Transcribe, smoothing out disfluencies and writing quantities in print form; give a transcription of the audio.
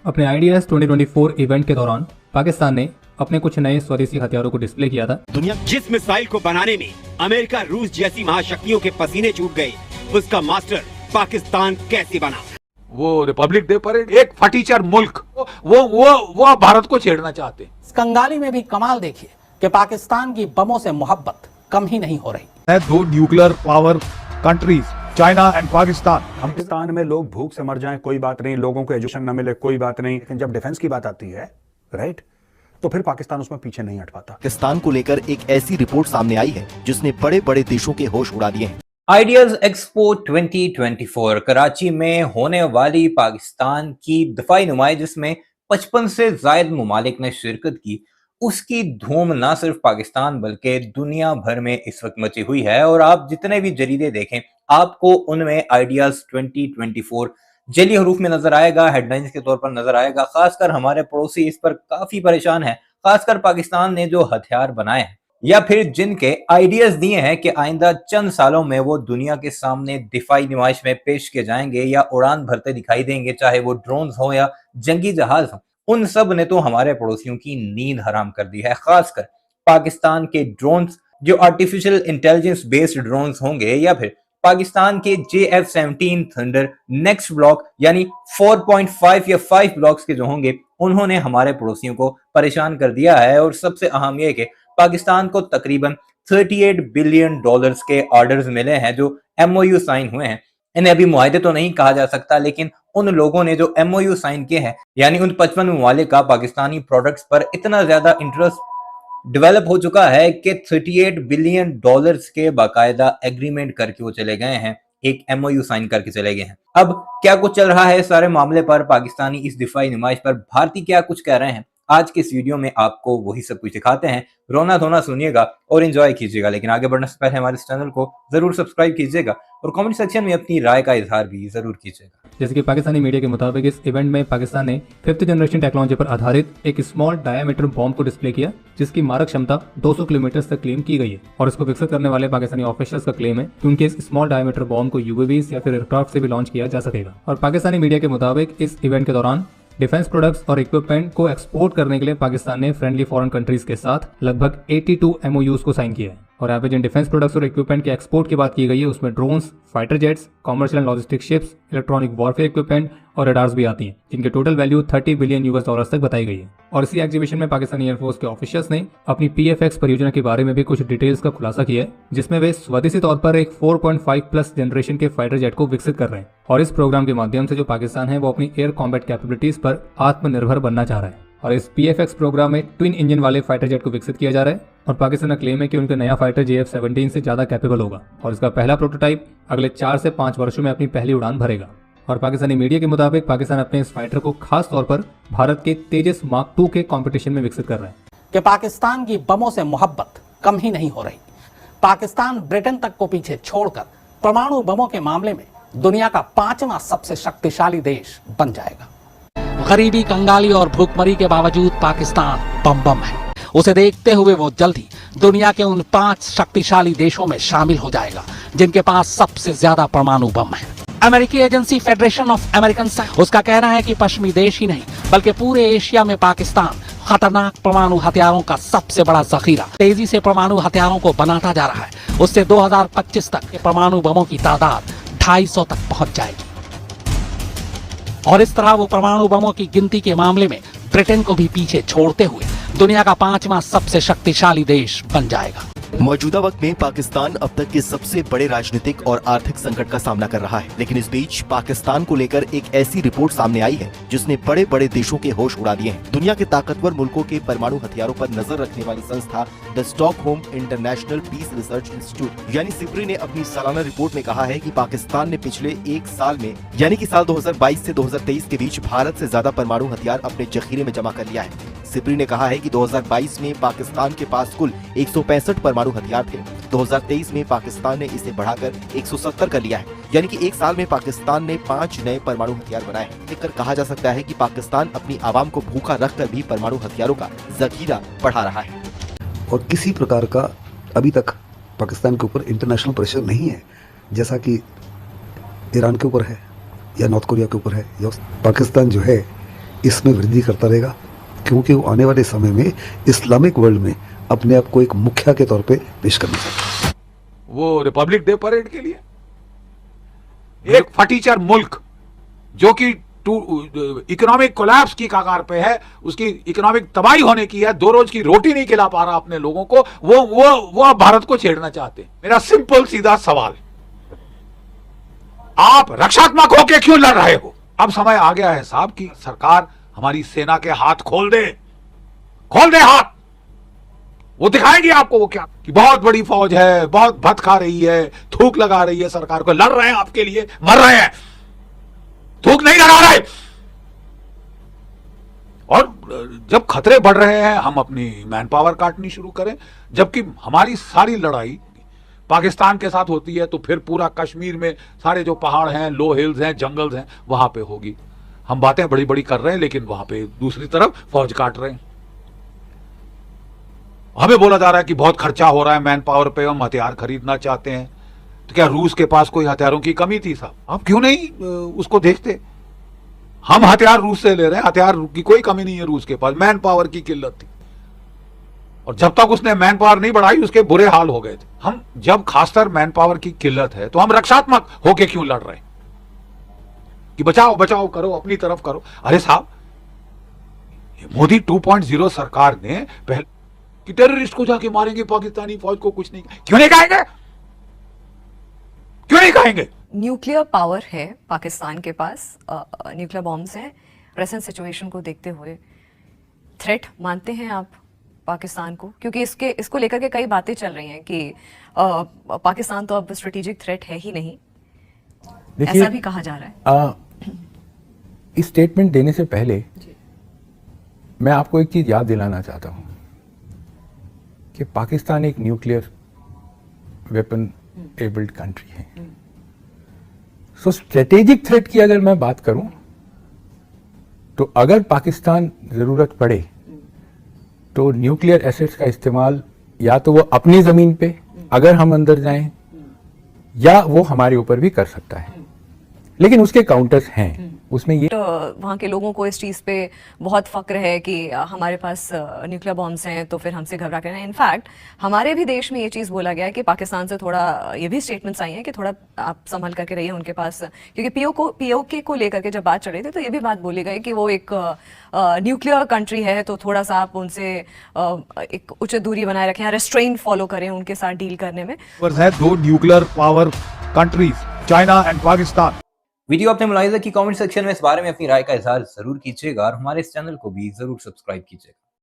अपने ideas 2024 event के दौरान पाकिस्तान ने अपने कुछ नए स्वदेशी हथियारों को डिस्प्ले किया था। दुनिया जिस मिसाइल को बनाने में अमेरिका रूस जैसी महाशक्तियों के पसीने छूट गए, उसका मास्टर पाकिस्तान कैसे बना? वो रिपब्लिक डे पर एक फटीचर मुल्क वो भारत को छेड़ना चाहते हैं। कंगाली में भी कमाल देखिए कि पाकिस्तान की बमों से मोहब्बत कम ही नहीं हो रही है। दो nuclear power countries China and Pakistan. Pakistan में लोग भूख से मर जाएं कोई बात नहीं, लोगों को एजुकेशन न मिले कोई बात नहीं, लेकिन जब डिफेंस की बात आती है राइट, तो फिर पाकिस्तान उसमें पीछे नहीं हट पाता। पाकिस्तान को लेकर एक ऐसी रिपोर्ट सामने आई है जिसने बड़े बड़े देशों के होश उड़ा दिए हैं। आइडियाज एक्सपो 2024 कराची में होने वाली पाकिस्तान की दफाई नुमाइश जिसमें 55 से ज्यादा ममालिक ने शिरकत की, उसकी धूम ना सिर्फ पाकिस्तान बल्कि दुनिया भर में इस वक्त मची हुई है। और आप जितने भी जरीदे देखें आपको उनमें आइडियाज 2024 जली हरूफ में नजर आएगा, हेडलाइंस के तौर पर नजर आएगा। खासकर हमारे पड़ोसी इस पर काफी परेशान है, खासकर पाकिस्तान ने जो हथियार बनाए हैं या फिर जिनके आइडियाज दिए हैं कि आइंदा चंद सालों में वो दुनिया के सामने दिफाई नुमाइश में पेश किए जाएंगे या उड़ान भरते दिखाई देंगे, चाहे वो ड्रोन्स हो या जंगी जहाज हो, उन सब ने तो हमारे पड़ोसियों की नींद हराम कर दी है। खासकर पाकिस्तान के ड्रोन्स जो आर्टिफिशियल इंटेलिजेंस बेस्ड ड्रोन्स होंगे या फिर पाकिस्तान के JF-17 थंडर नेक्स्ट ब्लॉक यानी 4.5 या 5 ब्लॉक्स के जो होंगे, उन्होंने हमारे पड़ोसियों को परेशान कर दिया है। और सबसे अहम यह कि पाकिस्तान को तकरीबन $38 बिलियन के ऑर्डर्स मिले हैं जो MOU साइन हुए हैं। इन्हें अभी मुआहदे तो नहीं कहा जा सकता, लेकिन उन लोगों ने जो MOU साइन किए हैं यानी उन 55 ममालिक का पाकिस्तानी प्रोडक्ट्स पर इतना ज्यादा इंटरेस्ट डेवलप हो चुका है कि $38 बिलियन के बाकायदा एग्रीमेंट करके वो चले गए हैं, एक MOU साइन करके चले गए हैं। अब क्या कुछ चल रहा है सारे मामले पर, पाकिस्तानी इस दिफाई नुमाइश पर भारतीय क्या कुछ कह रहे हैं, आज के इस वीडियो में आपको वही सब कुछ दिखाते हैं। रोना धोना सुनिएगा और एंजॉय कीजिएगा, लेकिन आगे बढ़ने से पहले हमारे इस चैनल को जरूर सब्सक्राइब कीजिएगा और कमेंट सेक्शन में अपनी राय का इजहार भी जरूर कीजिएगा। जैसे कि पाकिस्तानी मीडिया के मुताबिक इस इवेंट में पाकिस्तान ने 5th जनरेशन टेक्नोलॉजी पर आधारित एक स्मॉल डायामीटर बॉम्ब को डिस्प्ले किया, जिसकी मारक क्षमता 200 किलोमीटर तक क्लेम की गई है। और इसको विकसित करने वाले पाकिस्तानी ऑफिशियल्स का क्लेम है कि उनके इस स्मॉल डायामीटर बॉम्ब को UAVs या फिर एयरक्राफ्ट से भी लॉन्च किया जा सकेगा। और पाकिस्तानी मीडिया के मुताबिक इस इवेंट के दौरान डिफेंस प्रोडक्ट्स और इक्विपमेंट को एक्सपोर्ट करने के लिए पाकिस्तान ने फ्रेंडली फॉरेन कंट्रीज के साथ लगभग 82 MOUs को साइन किया है। और यहाँ पे जिन डिफेंस प्रोडक्ट्स और इक्विपमेंट के एक्सपोर्ट की बात की गई है उसमें drones, fighter jets, commercial and logistic ships, electronic warfare equipment और रडार्स भी आती हैं, जिनके टोटल वैल्यू $30 बिलियन तक बताई गई है। और इसी एग्जीबिशन में पाकिस्तानी एयरफोर्स के ऑफिसर्स ने अपनी PFX परियोजना के बारे में भी कुछ डिटेल्स का खुलासा किया है, जिसमें वे स्वदेशी तौर पर एक 4.5+ जनरेशन के फाइटर जेट को विकसित कर रहे हैं। और इस प्रोग्राम के माध्यम से जो पाकिस्तान है वो अपनी एयर कॉम्बैट कैपेबिलिटीज पर आत्मनिर्भर बनना चाह रहा है। और इस PFX प्रोग्राम में ट्विन इंजन वाले फाइटर जेट को विकसित किया जा रहा है और पाकिस्तान का क्लेम है कि उनका नया फाइटर JF-17 से ज्यादा कैपेबल होगा और इसका पहला प्रोटोटाइप अगले 4 से 5 वर्षों में अपनी पहली उड़ान भरेगा। और पाकिस्तानी मीडिया के मुताबिक पाकिस्तान अपने इस फाइटर को खास तौर पर भारत के तेजस मार्क 2 के कंपटीशन में विकसित कर रहा है। कि पाकिस्तान की बमों से मोहब्बत कम ही नहीं हो रही। पाकिस्तान ब्रिटेन तक को पीछे छोड़कर परमाणु बमों के मामले में दुनिया का 5वां सबसे शक्तिशाली देश बन जाएगा। गरीबी, कंगाली और भूखमरी के बावजूद पाकिस्तान बम है। उसे देखते हुए वो जल्दी दुनिया के उन 5 शक्तिशाली देशों में शामिल हो जाएगा जिनके पास सबसे ज्यादा परमाणु बम है। अमेरिकी agency federation of American science, उसका कहना है कि पश्चिमी देश ही नहीं बल्कि पूरे एशिया में पाकिस्तान खतरनाक परमाणु हथियारों का सबसे बड़ा जखीरा तेजी से परमाणु हथियारों को बनाता जा रहा है। उससे 2025 तक के परमाणु बमों की तादाद 250 तक पहुंच जाएगी और इस तरह वो परमाणु बमों की गिनती के मामले में ब्रिटेन को भी पीछे छोड़ते हुए दुनिया का 5वां सबसे शक्तिशाली देश बन जाएगा। मौजूदा वक्त में पाकिस्तान अब तक के सबसे बड़े राजनीतिक और आर्थिक संकट का सामना कर रहा है, लेकिन इस बीच पाकिस्तान को लेकर एक ऐसी रिपोर्ट सामने आई है जिसने बड़े बड़े देशों के होश उड़ा दिए हैं। दुनिया के ताकतवर मुल्कों के परमाणु हथियारों पर नजर रखने वाली संस्था the Stockholm International Peace Research Institute यानी सिप्री ने अपनी सालाना रिपोर्ट में कहा है कि पाकिस्तान ने पिछले एक साल में यानी कि साल 2022 से 2023 के बीच भारत से ज्यादा परमाणु हथियार अपने जखीरे में जमा कर लिया है। सिप्री ने कहा है कि 2022 में पाकिस्तान के पास कुल 165 परमाणु हथियार थे। 2023 में पाकिस्तान ने इसे बढ़ाकर 170 कर लिया है, यानी कि एक साल में पाकिस्तान ने 5 नए परमाणु हथियार बनाए हैं। देखकर कहा जा सकता है कि पाकिस्तान अपनी आवाम को भूखा रखकर भी परमाणु हथियारों का जखीरा बढ़ा रहा है। और किसी प्रकार का अभी तक पाकिस्तान के ऊपर इंटरनेशनल प्रेशर नहीं है, जैसा कि ईरान के ऊपर है या नॉर्थ कोरिया के ऊपर है। या पाकिस्तान जो है इसमें वृद्धि करता रहेगा, क्योंकि वो आने वाले समय में इस्लामिक वर्ल्ड में अपने आप को एक मुखिया के तौर पे पेश करना चाहता है। वो रिपब्लिक डे परेड के लिए एक फटीचर मुल्क जो कि इकोनॉमिक कोलैप्स की कगार पे है, उसकी इकोनॉमिक तबाही होने की है, 2 रोज की रोटी नहीं खिला पा रहा अपने लोगों को, वो अब भारत को छेड़ना चाहते हैं। मेरा सिंपल सीधा सवाल, आप रक्षात्मक होके क्यों लड़ रहे हो? अब समय आ गया है साहब कि सरकार हमारी सेना के हाथ खोल दे हाथ। वो दिखाएंगे आपको वो क्या, कि बहुत बड़ी फौज है, बहुत भत खा रही है, थूक लगा रही है सरकार को, लड़ रहे हैं आपके लिए, मर रहे हैं, थूक नहीं लगा रहे। और जब खतरे बढ़ रहे हैं हम अपनी मैन पावर काटनी शुरू करें, जबकि हमारी सारी लड़ाई पाकिस्तान के साथ होती है, तो फिर पूरा कश्मीर में सारे जो पहाड़ हैं, लो हिल्स हैं, जंगल्स हैं, वहां पे होगी। हम बातें बड़ी बड़ी कर रहे हैं, लेकिन वहां पे दूसरी तरफ फौज काट रहे हैं। हमें बोला जा रहा है कि बहुत खर्चा हो रहा है मैन पावर पे, हम हथियार खरीदना चाहते हैं। तो क्या रूस के पास कोई हथियारों की कमी थी साहब? आप क्यों नहीं उसको देखते? हम हथियार रूस से ले रहे हैं, हथियार की कोई कमी नहीं है रूस के पास, मैन पावर की किल्लत थी। और जब तक उसने मैन पावर नहीं बढ़ाई, उसके बुरे हाल हो गए थे। हम जब खासकर मैन पावर की किल्लत है, तो हम रक्षात्मक होके क्यों लड़ रहे हैं कि बचाओ बचाओ करो, अपनी तरफ करो? अरे साहब, मोदी 2.0 सरकार ने पहले कि टेररिस्ट को जाके मारेंगे, पाकिस्तानी फौज को कुछ नहीं, क्यों नहीं कहेंगे? क्यों नहीं कहेंगे? न्यूक्लियर पावर है पाकिस्तान के पास, न्यूक्लियर बॉम्ब्स हैं। प्रेजेंट सिचुएशन को देखते हुए थ्रेट मानते हैं आप पाकिस्तान को? क्योंकि इसको लेकर के कई बातें चल रही हैं कि पाकिस्तान तो अब स्ट्रेटेजिक थ्रेट है ही नहीं, ऐसा भी कहा जा रहा है। इस स्टेटमेंट देने से पहले मैं आपको एक चीज याद दिलाना चाहता हूं कि पाकिस्तान एक न्यूक्लियर वेपन एबल्ड कंट्री है। सो स्ट्रेटेजिक थ्रेट की अगर मैं बात करूं, तो अगर पाकिस्तान जरूरत पड़े तो न्यूक्लियर एसेट्स का इस्तेमाल या तो वो अपनी जमीन पे अगर हम अंदर जाएं, या वो हमारे ऊपर भी कर सकता है, लेकिन उसके काउंटर्स हैं उसमें। ये तो वहाँ के लोगों को इस चीज़ पे बहुत फक्र है कि हमारे पास न्यूक्लियर बॉम्ब्स हैं, तो फिर हमसे घबरा कर। इनफैक्ट हमारे भी देश में ये चीज़ बोला गया है कि पाकिस्तान से थोड़ा, ये भी स्टेटमेंट्स आई हैं कि थोड़ा आप संभल करके रहिए उनके पास, क्योंकि पीओके को लेकर के जब बात चल रही थी, तो ये भी बात बोली गई कि वो एक न्यूक्लियर कंट्री है, तो थोड़ा सा आप उनसे एक उचित दूरी बनाए रखें, रेस्ट्रेन फॉलो करें उनके साथ डील करने में। 2 nuclear power countries, China and Pakistan. Video आपने मुलाहिजा की कमेंट सेक्शन में इस बारे में अपनी राय का इजहार जरूर कीजिएगा और हमारे इस चैनल को भी जरूर सब्सक्राइब कीजिएगा।